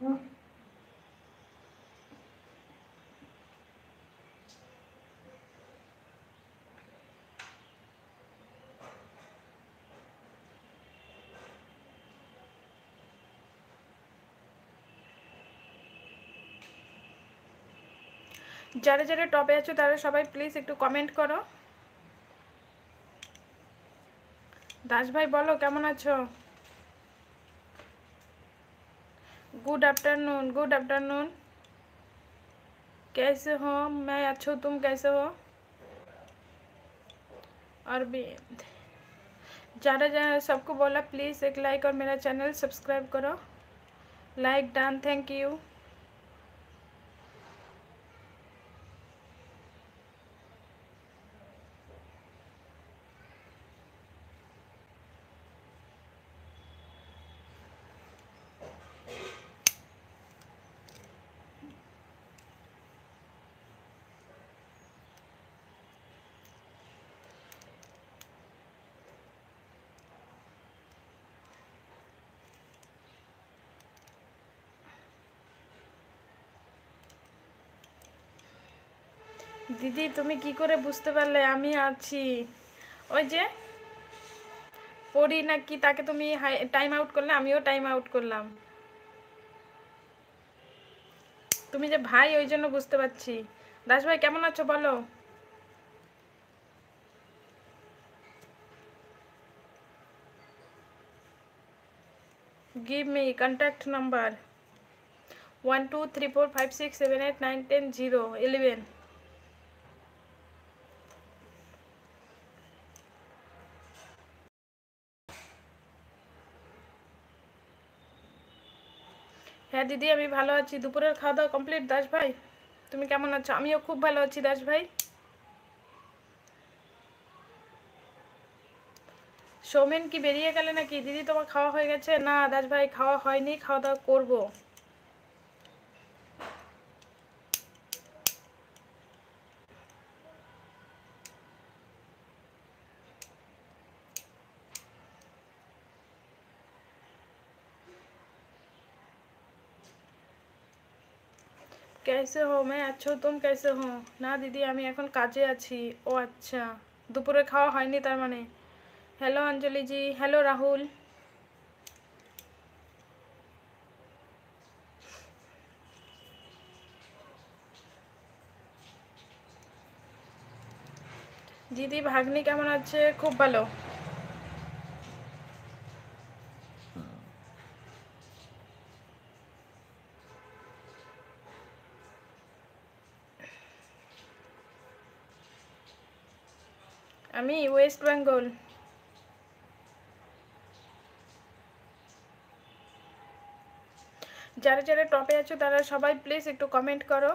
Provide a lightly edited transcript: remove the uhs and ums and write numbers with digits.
যারা যারা টপে আছো তারা সবাই প্লিজ একটু কমেন্ট করো। দাস ভাই বলো কেমন আছো? Good afternoon, good afternoon. कैसे हो? मैं अच्छा हूँ, तुम कैसे हो? और भी ज़्यादा ज़्यादा सबको बोला प्लीज़ एक लाइक और मेरा चैनल सब्सक्राइब करो। Like done, thank you. দিদি তুমি কি করে বুঝতে পারলে আমি আছি? ওই যে পড়ি নাকি তাকে তুমি টাইম আউট করলে, আমিও টাইম আউট করলাম। তুমি যে ভাই ওই জন্য বুঝতে পারছি। দাস ভাই কেমন আছো বলো। Give me contact number 1 2 3 4 5 6 7 8 9 10 0 11। হ্যাঁ দিদি আমি ভালো আছি। দুপুরের খাওয়া দাওয়া কমপ্লিট দাস ভাই? তুমি কেমন আছো? আমিও খুব ভালো আছি দাস ভাই। সৌমেন কি বেরিয়ে গেলে নাকি? দিদি তোমার খাওয়া হয়ে গেছে? না দাস ভাই খাওয়া হয়নি, খাওয়া দাওয়া করবো। कैसे हो? मैं अच्छा हूँ, तुम कैसे हो? না দিদি আমি এখন কাজে আছি। ও আচ্ছা, দুপুরে খাওয়া হয়নি তার মানে। হ্যালো অঞ্জলি জি, হ্যালো রাহুল। দিদি ভাগ্নি কেমন আছে? খুব ভালো। আমি ওয়েস্ট বেঙ্গল। যারা যারা টপে আছো তারা সবাই প্লিজ একটু কমেন্ট করো।